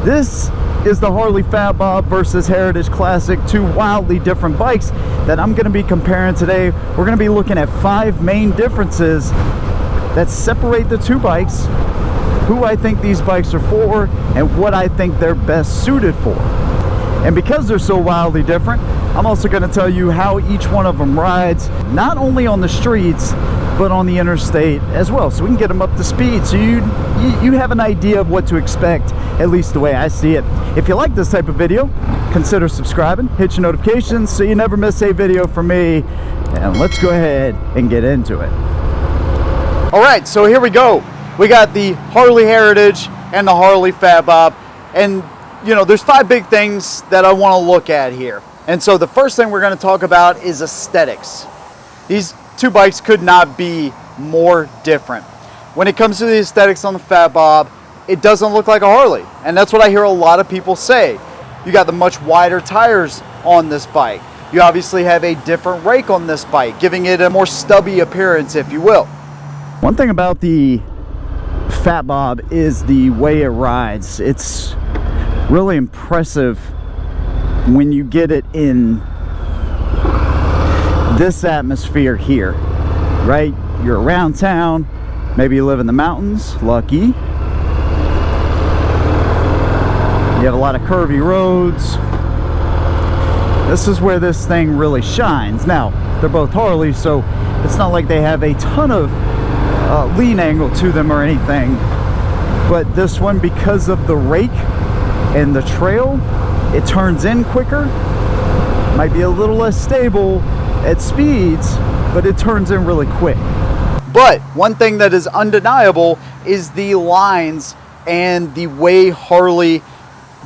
This is the Harley Fat Bob versus Heritage Classic, two wildly different bikes that I'm going to be comparing today. We're going to be looking at 5 main differences that separate the two bikes, who I think these bikes are for, and what I think they're best suited for. And because they're so wildly different, I'm also going to tell you how each one of them rides, not only on the streets, but on the interstate as well, so we can get them up to speed, so you have an idea of what to expect, at least the way I see it. If you like this type of video, consider subscribing, hit your notifications so you never miss a video from me, and let's go ahead and get into it. All right, so here we go. We got the Harley Heritage and the Harley Fat Bob, and you know, there's 5 big things that I want to look at here. And so the first thing we're going to talk about is aesthetics. These two bikes could not be more different. When it comes to the aesthetics on the Fat Bob, it doesn't look like a Harley, and that's what I hear a lot of people say. You got the much wider tires on this bike. You obviously have a different rake on this bike, giving it a more stubby appearance, if you will. One thing about the Fat Bob is the way it rides. It's really impressive when you get it in this atmosphere here, right? You're around town, maybe you live in the mountains, lucky. You have a lot of curvy roads. This is where this thing really shines. Now, they're both Harley, so it's not like they have a ton of lean angle to them or anything. But this one, because of the rake and the trail, it turns in quicker. Might be a little less stable at speeds, but it turns in really quick. But one thing that is undeniable is the lines and the way Harley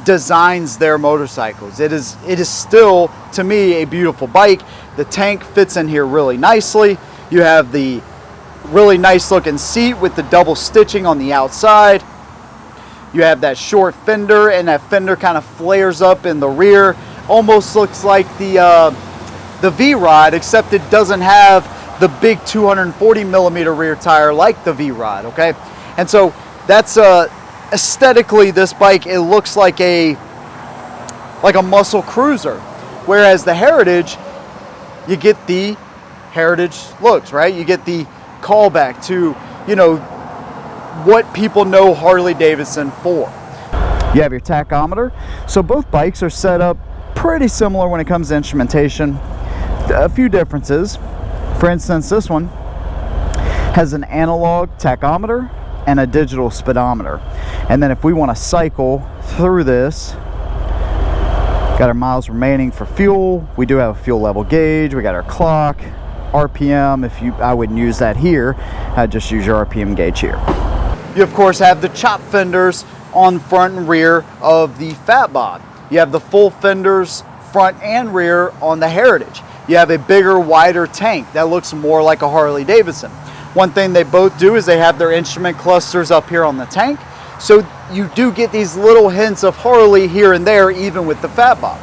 designs their motorcycles. It is still, to me, a beautiful bike. The tank fits in here really nicely. You have the really nice looking seat with the double stitching on the outside. You have that short fender, and that fender kind of flares up in the rear. Almost looks like the V-Rod, except it doesn't have the big 240 millimeter rear tire like the V-Rod, okay? And so that's aesthetically, this bike, it looks like a muscle cruiser, whereas the Heritage, you get the Heritage looks, right? You get the callback to, you know, what people know Harley Davidson for. You have your tachometer. So both bikes are set up pretty similar when it comes to instrumentation. A few differences. For instance, this one has an analog tachometer and a digital speedometer. And then if we want to cycle through this, got our miles remaining for fuel. We do have a fuel level gauge. We got our clock, RPM. I wouldn't use that here. I'd just use your RPM gauge here. You of course have the chop fenders on front and rear of the Fat Bob. You have the full fenders front and rear on the Heritage. You have a bigger, wider tank that looks more like a Harley Davidson. One thing they both do is they have their instrument clusters up here on the tank, so you do get these little hints of Harley here and there, even with the Fat Bob.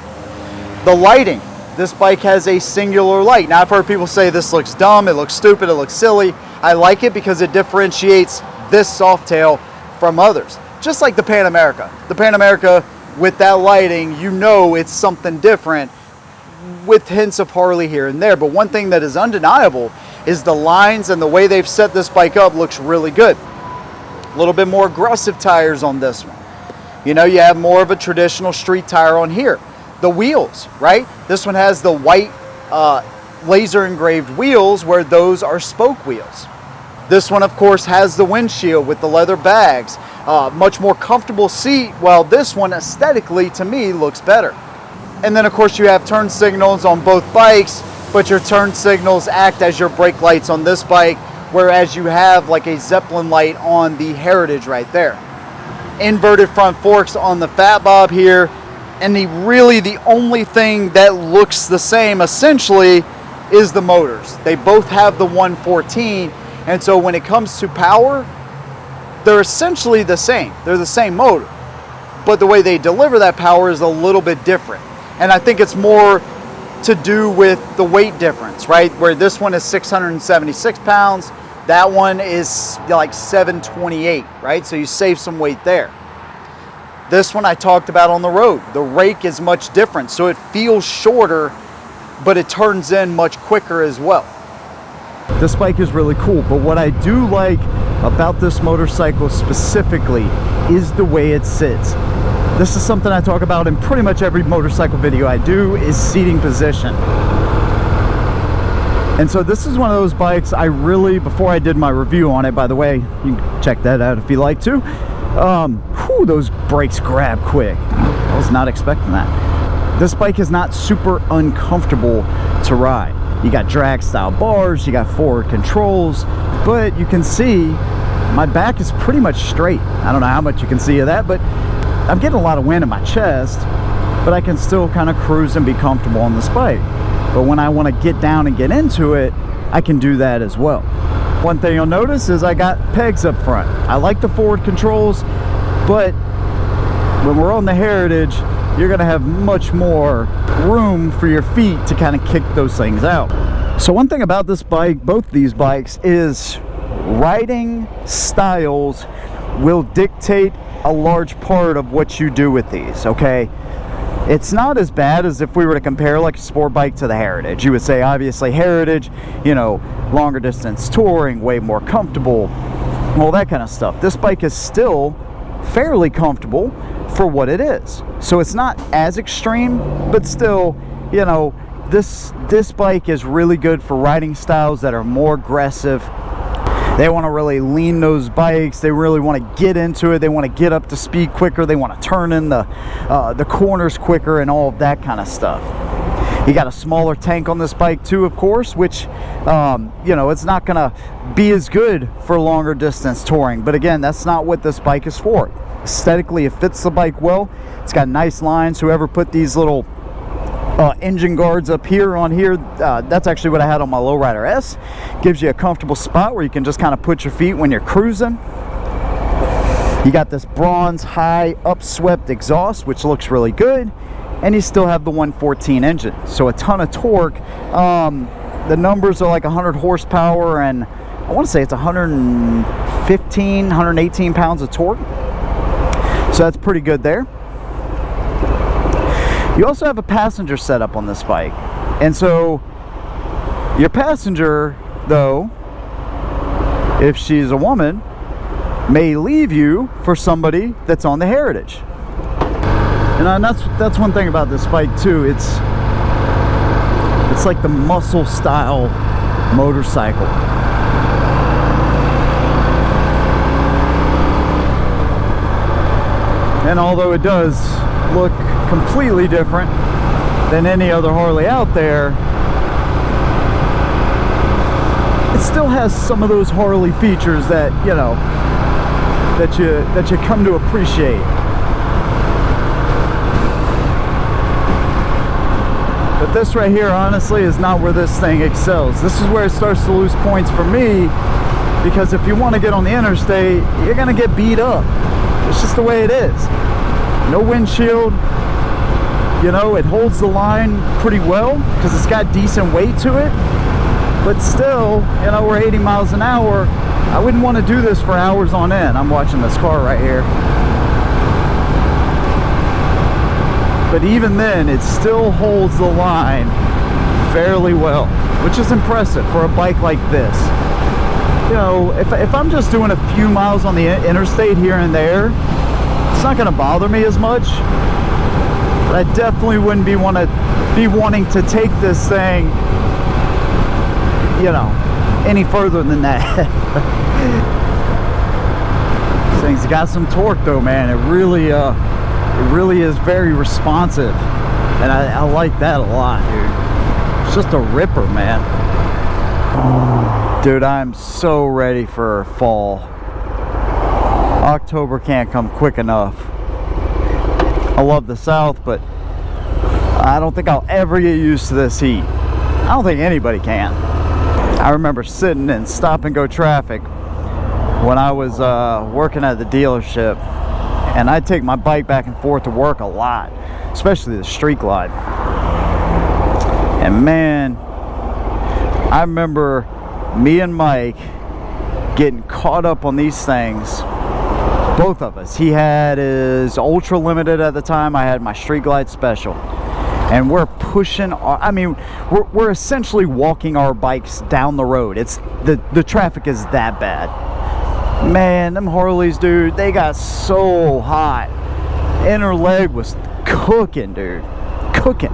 The lighting. This bike has a singular light. Now, I've heard people say this looks dumb, it looks stupid, it looks silly. I like it because it differentiates this Softail from others. Just like the Pan America. The Pan America, with that lighting, you know it's something different, with hints of Harley here and there. But one thing that is undeniable is the lines, and the way they've set this bike up looks really good. A little bit more aggressive tires on this one. You know, you have more of a traditional street tire on here. The wheels, right? This one has the white laser engraved wheels, where those are spoke wheels. This one, of course, has the windshield with the leather bags. Much more comfortable seat, while this one aesthetically, to me, looks better. And then, of course, you have turn signals on both bikes, but your turn signals act as your brake lights on this bike, whereas you have like a Zeppelin light on the Heritage right there. Inverted front forks on the Fat Bob here, and the only thing that looks the same, essentially, is the motors. They both have the 114, and so when it comes to power, they're essentially the same. They're the same motor, but the way they deliver that power is a little bit different. And I think it's more to do with the weight difference, right? Where this one is 676 pounds, that one is like 728, right? So you save some weight there. This one I talked about on the road. The rake is much different, so it feels shorter, but it turns in much quicker as well. This bike is really cool, but what I do like about this motorcycle specifically is the way it sits. This is something I talk about in pretty much every motorcycle video I do, is seating position. And so this is one of those bikes I really, before I did my review on it, by the way, you can check that out if you like to, those brakes grab quick. I was not expecting that. This bike is not super uncomfortable to ride. You got drag style bars, you got forward controls, but you can see my back is pretty much straight. I don't know how much you can see of that, but I'm getting a lot of wind in my chest, but I can still kind of cruise and be comfortable on this bike. But when I want to get down and get into it, I can do that as well. One thing you'll notice is I got pegs up front. I like the forward controls, but when we're on the Heritage, you're going to have much more room for your feet to kind of kick those things out. So one thing about this bike, both these bikes, is riding styles will dictate a large part of what you do with these, okay? It's not as bad as if we were to compare like a sport bike to the Heritage. You would say obviously Heritage, you know, longer distance touring, way more comfortable, all that kind of stuff. This bike is still fairly comfortable for what it is. So it's not as extreme, but still, you know, this bike is really good for riding styles that are more aggressive. They want to really lean those bikes. They really want to get into it. They want to get up to speed quicker. They want to turn in the corners quicker and all of that kind of stuff. You got a smaller tank on this bike too, of course, which, you know, it's not going to be as good for longer distance touring. But again, that's not what this bike is for. Aesthetically, it fits the bike well. It's got nice lines. Whoever put these little engine guards up here on here, that's actually what I had on my Lowrider S. Gives you a comfortable spot where you can just kind of put your feet when you're cruising. You got this bronze high upswept exhaust, which looks really good, and you still have the 114 engine, so a ton of torque. The numbers are like 100 horsepower, and I want to say it's 115, 118 pounds of torque, so that's pretty good there. You also have a passenger setup on this bike, and so your passenger, though, if she's a woman, may leave you for somebody that's on the Heritage. And that's one thing about this bike too. It's like the muscle style motorcycle. And although it does look completely different than any other Harley out there, it still has some of those Harley features that, you know, that you come to appreciate. But this right here, honestly, is not where this thing excels. This is where it starts to lose points for me, because if you want to get on the interstate, you're gonna get beat up. It's just the way it is. No windshield. You know, it holds the line pretty well because it's got decent weight to it, but still, you know, we're 80 miles an hour. I wouldn't want to do this for hours on end. I'm watching this car right here. But even then, it still holds the line fairly well, which is impressive for a bike like this. You know, if I'm just doing a few miles on the interstate here and there, it's not going to bother me as much. But I definitely wouldn't be wanting to take this thing, you know, any further than that. This thing's got some torque though, man. It really is very responsive, and I like that a lot, dude. It's just a ripper, man. Dude, I'm so ready for fall. October can't come quick enough. I love the South, but I don't think I'll ever get used to this heat. I don't think anybody can. I remember sitting in stop and go traffic when I was working at the dealership, and I'd take my bike back and forth to work a lot, especially the street glide. And man, I remember me and Mike getting caught up on these things Both of us. He had his Ultra Limited at the time. I had my Street Glide Special. And we're pushing, I mean, we're essentially walking our bikes down the road. It's the traffic is that bad. Man, them Harleys, dude, they got so hot. Inner leg was cooking, dude. Cooking.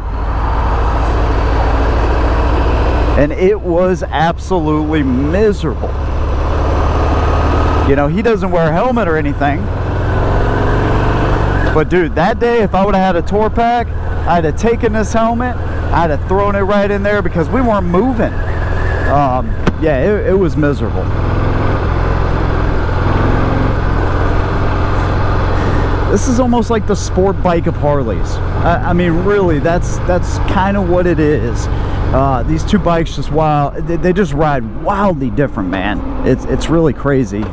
And it was absolutely miserable. You know, he doesn't wear a helmet or anything. But dude, that day, if I would have had a tour pack, I'd have taken this helmet, I'd have thrown it right in there because we weren't moving. Yeah, it was miserable. This is almost like the sport bike of Harleys. I mean, really, that's kind of what it is. These two bikes just they just ride wildly different, man. It's really crazy.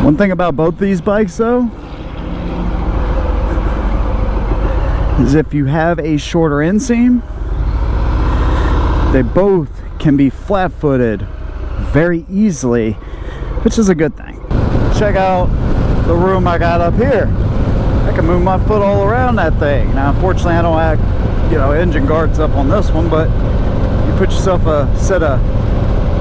One thing about both these bikes, though, is if you have a shorter inseam, they both can be flat-footed very easily, which is a good thing. Check out the room I got up here. I can move my foot all around that thing. Now, unfortunately, I don't have, you know, engine guards up on this one, but you put yourself a set of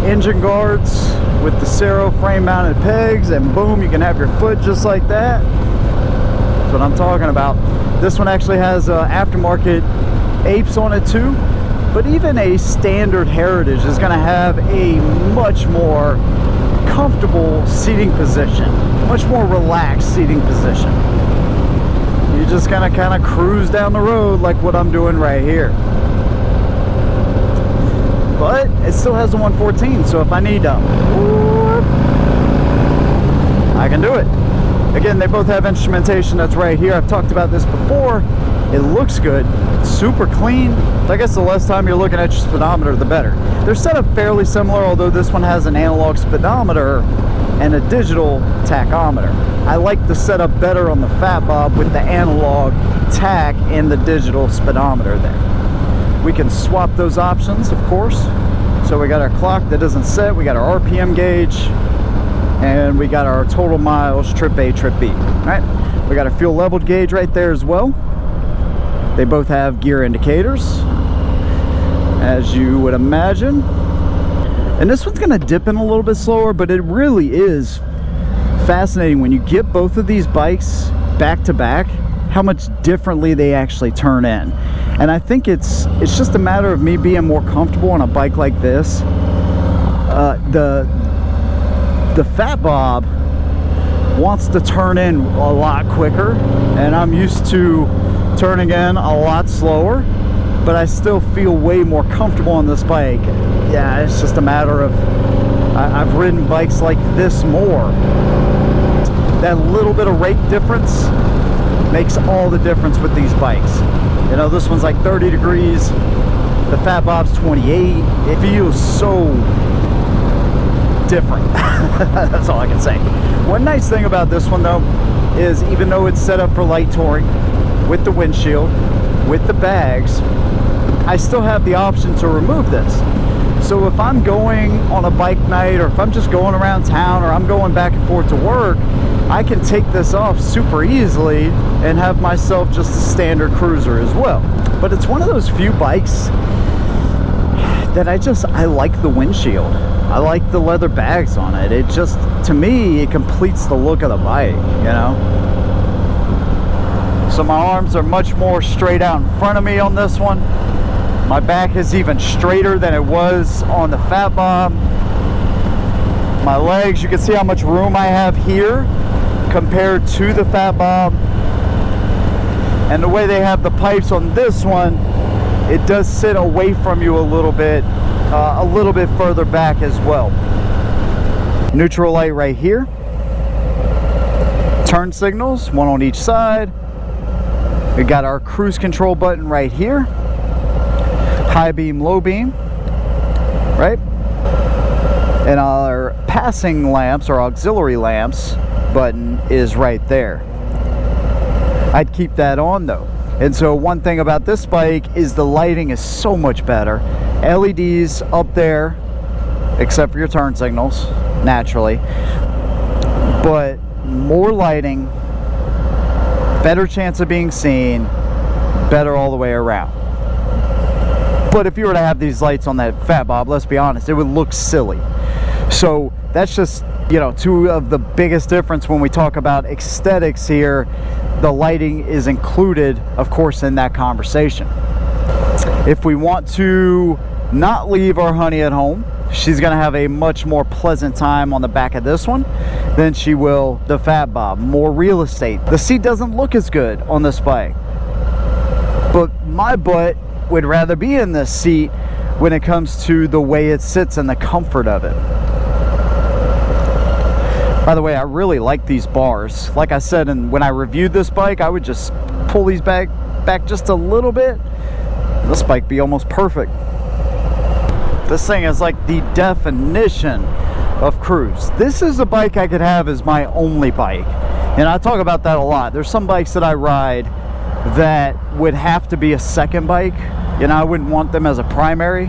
engine guards with the Cero frame mounted pegs, and boom, you can have your foot just like that. That's what I'm talking about. This one actually has aftermarket apes on it too, but even a standard Heritage is going to have a much more comfortable seating position, much more relaxed seating position. You're just gonna kind of cruise down the road like what I'm doing right here. But it still has a 114, so if I need to, I can do it. Again, they both have instrumentation that's right here. I've talked about this before. It looks good, super clean. I guess the less time you're looking at your speedometer, the better. They're set up fairly similar, although this one has an analog speedometer and a digital tachometer. I like the setup better on the Fat Bob with the analog tach and the digital speedometer there. We can swap those options, of course. So we got our clock that doesn't set, we got our RPM gauge, and we got our total miles, trip A, trip B, right? We got our fuel level gauge right there as well. They both have gear indicators, as you would imagine. And this one's gonna dip in a little bit slower, but it really is fascinating when you get both of these bikes back to back, how much differently they actually turn in. And I think it's just a matter of me being more comfortable on a bike like this. The Fat Bob wants to turn in a lot quicker, and I'm used to turning in a lot slower, but I still feel way more comfortable on this bike. Yeah, it's just a matter of I've ridden bikes like this more. That little bit of rake difference makes all the difference with these bikes. You know, this one's like 30 degrees, the Fat Bob's 28. It feels so different. That's all I can say. One nice thing about this one though is, even though it's set up for light touring with the windshield, with the bags, I still have the option to remove this. So if I'm going on a bike night, or if I'm just going around town, or I'm going back and forth to work, I can take this off super easily and have myself just a standard cruiser as well. But it's one of those few bikes that I like the windshield. I like the leather bags on it. It just, to me, it completes the look of the bike, you know? So my arms are much more straight out in front of me on this one. My back is even straighter than it was on the Fat Bob. My legs, you can see how much room I have here compared to the Fat Bob. And the way they have the pipes on this one, it does sit away from you a little bit further back as well. Neutral light right here. Turn signals, one on each side. We got our cruise control button right here. High beam, low beam, right? And our passing lamps, or auxiliary lamps button, is right there. I'd keep that on though. And so one thing about this bike is the lighting is so much better. LEDs up there, except for your turn signals, naturally. but more lighting, better chance of being seen, better all the way around. But if you were to have these lights on that Fat Bob, let's be honest, it would look silly. So that's just, you know, two of the biggest difference when we talk about aesthetics here. The lighting is included, of course, in that conversation. If we want to not leave our honey at home, she's going to have a much more pleasant time on the back of this one than she will the Fat Bob. More real estate. The seat doesn't look as good on this bike, but my butt would rather be in this seat when it comes to the way it sits and the comfort of it. By the way, I really like these bars. Like I said, and when I reviewed this bike, I would just pull these back just a little bit. This bike be almost perfect. This thing is like the definition of cruise. This is a bike I could have as my only bike, and I talk about that a lot. There's some bikes that I ride that would have to be a second bike. You know, I wouldn't want them as a primary,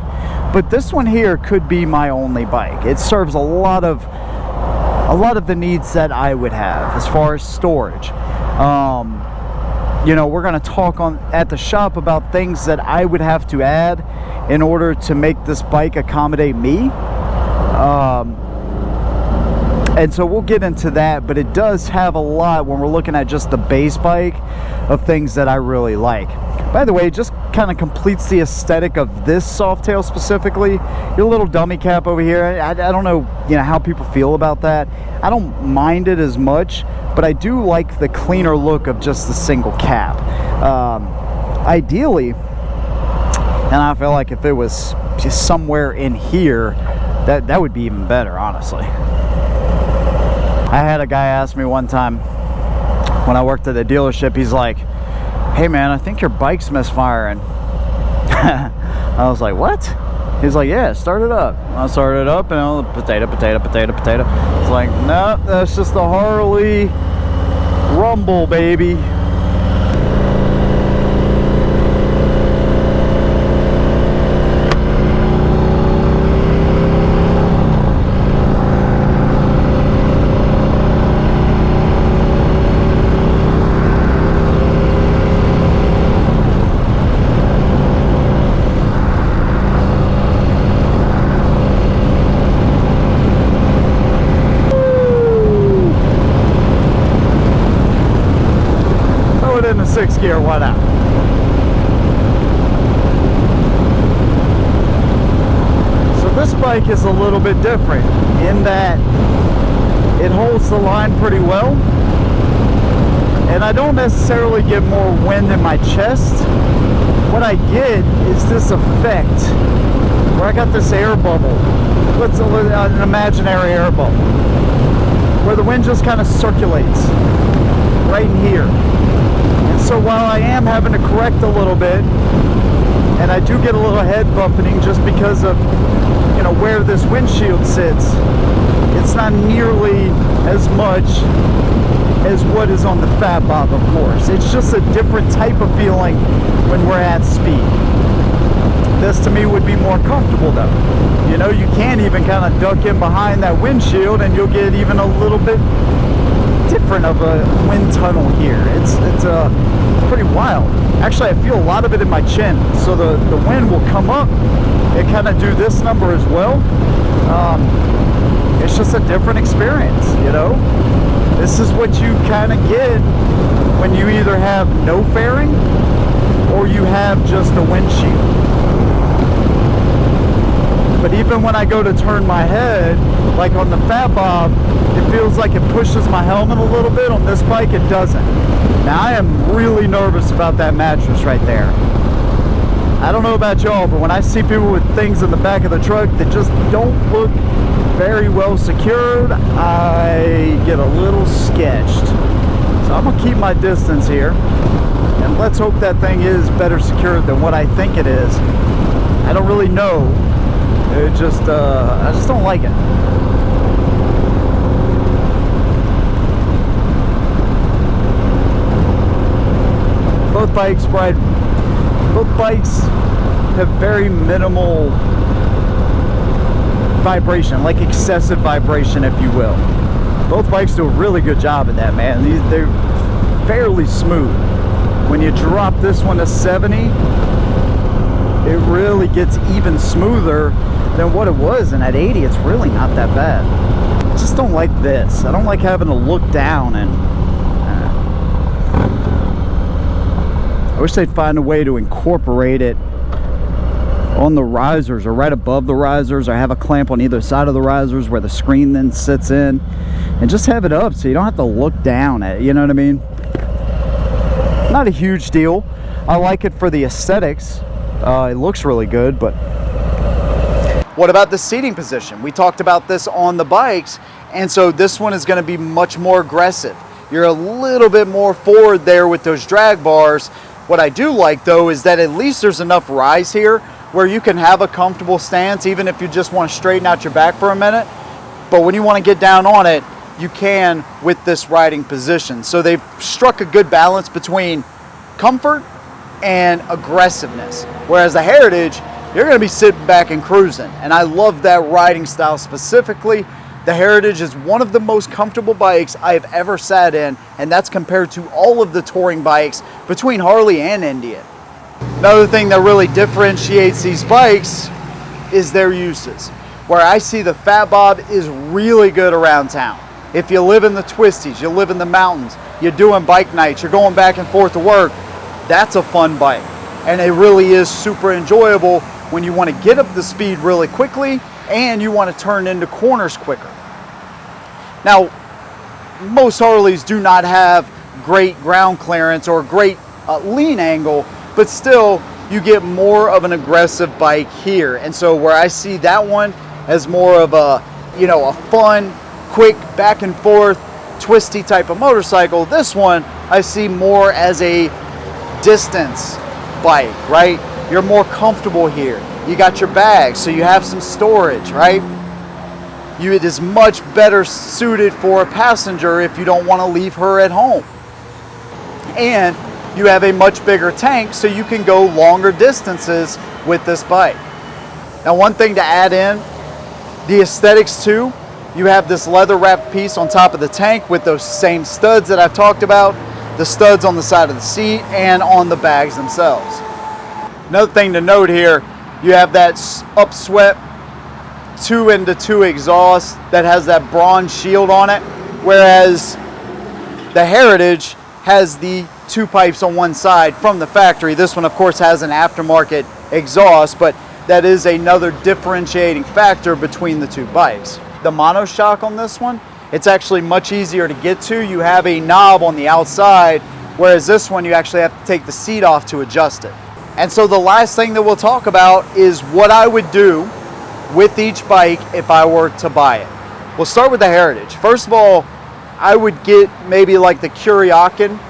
but this one here could be my only bike. It serves a lot of the needs that I would have as far as storage. You know, we're going to talk at the shop about things that I would have to add in order to make this bike accommodate me. And so we'll get into that, but it does have a lot when we're looking at just the base bike of things that I really like. By the way, it just kind of completes the aesthetic of this Softail specifically. Your little dummy cap over here, I don't know, you know, how people feel about that. I don't mind it as much, but I do like the cleaner look of just the single cap. Ideally, and I feel like if it was just somewhere in here, that would be even better, honestly. I had a guy ask me one time when I worked at the dealership, he's like, "Hey man, I think your bike's misfiring." I was like, "What?" He's like, "Yeah, start it up." I started it up, and potato. It's like, no, that's just the Harley rumble, baby. In the 6th gear, why not? So this bike is a little bit different in that it holds the line pretty well, and I don't necessarily get more wind in my chest. What I get is this effect where I got this air bubble. Let's an imaginary air bubble where the wind just kind of circulates right in here. So while I am having to correct a little bit, and I do get a little head buffeting just because of, you know, where this windshield sits, it's not nearly as much as what is on the Fat Bob, of course. It's just a different type of feeling when we're at speed. This to me would be more comfortable though. You know, you can even kind of duck in behind that windshield and you'll get even a little bit different of a wind tunnel here. It's pretty wild. Actually, I feel a lot of it in my chin, so the wind will come up and kind of do this number as well. It's just a different experience, you know. This is what you kind of get when you either have no fairing or you have just a windshield. But even when I go to turn my head, like on the Fat Bob, it feels like it pushes my helmet a little bit. On this bike, it doesn't. Now, I am really nervous about that mattress right there. I don't know about y'all, but when I see people with things in the back of the truck that just don't look very well secured, I get a little sketched. So I'm gonna keep my distance here, and let's hope that thing is better secured than what I think it is. I don't really know. It just, I just don't like it. Both bikes have very minimal vibration, like excessive vibration, if you will. Both bikes do a really good job at that, man. They're fairly smooth. When you drop this one to 70, it really gets even smoother than what it was, and at 80 it's really not that bad. I just don't like this. I don't like having to look down, and I wish they'd find a way to incorporate it on the risers or right above the risers, or have a clamp on either side of the risers where the screen then sits in, and just have it up so you don't have to look down at it, you know what I mean? Not a huge deal. I like it for the aesthetics. It looks really good, but what about the seating position? We talked about this on the bikes, and so this one is going to be much more aggressive. You're a little bit more forward there with those drag bars. What I do like though is that at least there's enough rise here where you can have a comfortable stance even if you just want to straighten out your back for a minute. But when you want to get down on it, you can with this riding position. So they've struck a good balance between comfort and aggressiveness. Whereas the Heritage, you're going to be sitting back and cruising. And I love that riding style specifically. The Heritage is one of the most comfortable bikes I have ever sat in, and that's compared to all of the touring bikes between Harley and Indian. Another thing that really differentiates these bikes is their uses. Where I see the Fat Bob is really good around town. If you live in the twisties, you live in the mountains, you're doing bike nights, you're going back and forth to work, that's a fun bike. And it really is super enjoyable when you want to get up the speed really quickly and you want to turn into corners quicker. Now, most Harleys do not have great ground clearance or great lean angle, but still you get more of an aggressive bike here. And so where I see that one as more of a, you know, a fun, quick back and forth, twisty type of motorcycle, this one I see more as a distance bike, right? You're more comfortable here. You got your bags, so you have some storage, right? It is much better suited for a passenger if you don't want to leave her at home. And you have a much bigger tank, so you can go longer distances with this bike. Now, one thing to add in, the aesthetics too, you have this leather wrapped piece on top of the tank with those same studs that I've talked about, the studs on the side of the seat and on the bags themselves. Another thing to note here, you have that upswept 2-into-2 exhaust that has that bronze shield on it, whereas the Heritage has the 2 pipes on one side from the factory. This one, of course, has an aftermarket exhaust, but that is another differentiating factor between the 2 bikes. The monoshock on this one, it's actually much easier to get to. You have a knob on the outside, whereas this one you actually have to take the seat off to adjust it. And so the last thing that we'll talk about is what I would do with each bike if I were to buy it. We'll start with the Heritage. First of all, I would get maybe like the Kuryakin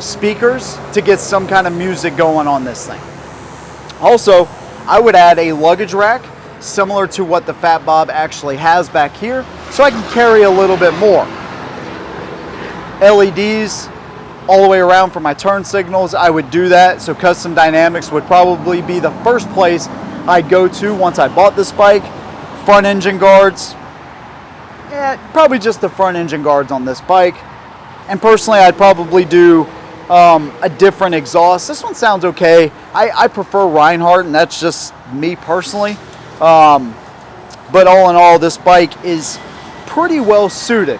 speakers to get some kind of music going on this thing. Also, I would add a luggage rack similar to what the Fat Bob actually has back here, so I can carry a little bit more. LEDs all the way around for my turn signals, I would do that. So Custom Dynamics would probably be the first place I'd go to once I bought this bike. Front engine guards, probably just the front engine guards on this bike. And personally, I'd probably do a different exhaust. This one sounds okay. I prefer Reinhardt, and that's just me personally. But all in all, this bike is pretty well suited.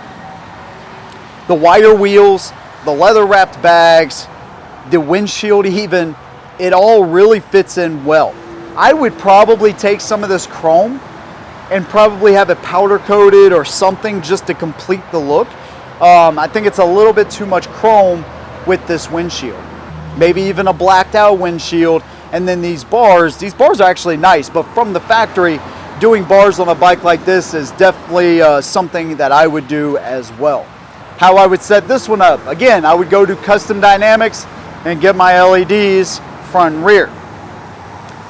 The wider wheels, the leather wrapped bags, the windshield even, it all really fits in well. I would probably take some of this chrome and probably have it powder coated or something just to complete the look. I think it's a little bit too much chrome with this windshield. Maybe even a blacked out windshield, and then these bars are actually nice, but from the factory, doing bars on a bike like this is definitely something that I would do as well. How I would set this one up, again, I would go to Custom Dynamics and get my LEDs front and rear.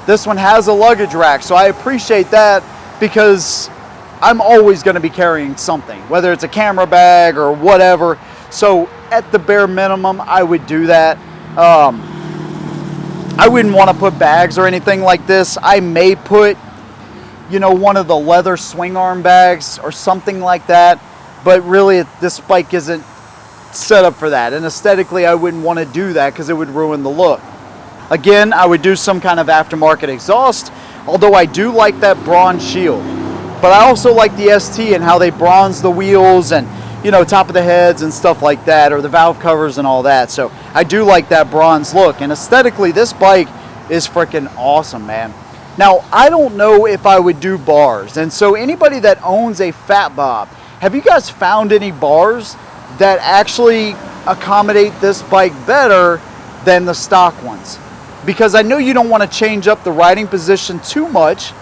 This one has a luggage rack, so I appreciate that because I'm always going to be carrying something, whether it's a camera bag or whatever. So at the bare minimum, I would do that. I wouldn't want to put bags or anything like this. I may put, you know, one of the leather swing arm bags or something like that. but really this bike isn't set up for that, and aesthetically I wouldn't want to do that because it would ruin the look. Again, I would do some kind of aftermarket exhaust, although I do like that bronze shield. But I also like the ST and how they bronze the wheels and, you know, top of the heads and stuff like that, or the valve covers and all that. So I do like that bronze look, and aesthetically this bike is freaking awesome, man. Now, I don't know if I would do bars, and so anybody that owns a Fat Bob, have you guys found any bars that actually accommodate this bike better than the stock ones? Because I know you don't want to change up the riding position too much,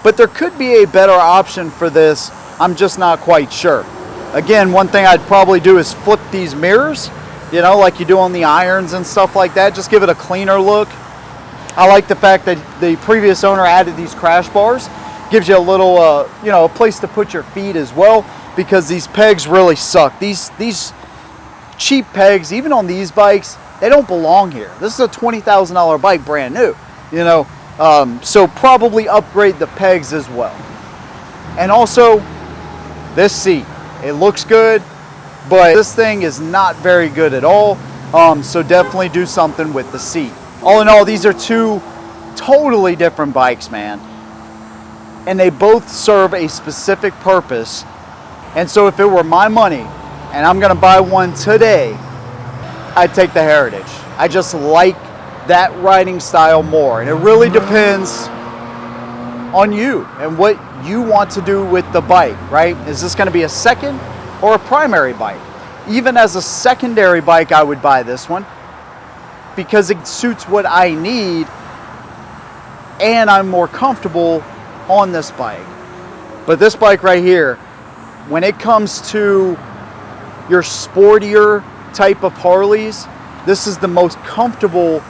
but there could be a better option for this. I'm just not quite sure. Again, one thing I'd probably do is flip these mirrors, you know, like you do on the irons and stuff like that. Just give it a cleaner look. I like the fact that the previous owner added these crash bars. Gives you a little, you know, a place to put your feet as well, because these pegs really suck. These cheap pegs, even on these bikes, they don't belong here. This is a $20,000 bike, brand new, you know. So probably upgrade the pegs as well. And also, this seat, it looks good, but this thing is not very good at all. So definitely do something with the seat. All in all, these are two totally different bikes, man. And they both serve a specific purpose. And so if it were my money and I'm gonna buy one today, I'd take the Heritage. I just like that riding style more. And it really depends on you and what you want to do with the bike, right? Is this gonna be a second or a primary bike? Even as a secondary bike, I would buy this one because it suits what I need and I'm more comfortable on this bike. But this bike right here, when it comes to your sportier type of Harleys, this is the most comfortable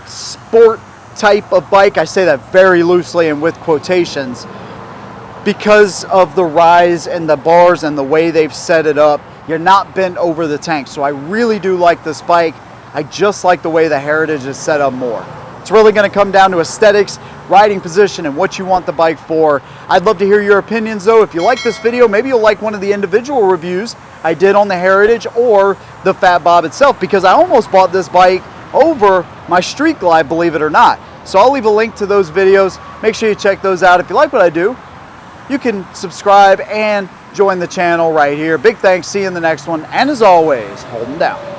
sport type of bike. I say that very loosely and with quotations because of the rise and the bars and the way they've set it up. You're not bent over the tank. So I really do like this bike. I just like the way the Heritage is set up more. It's really going to come down to aesthetics, riding position, and what you want the bike for. I'd love to hear your opinions though. If you like this video, maybe you'll like one of the individual reviews I did on the Heritage or the Fat Bob itself, because I almost bought this bike over my Street Glide, believe it or not. So I'll leave a link to those videos. Make sure you check those out. If you like what I do, you can subscribe and join the channel right here. Big thanks. See you in the next one. And as always, hold them down.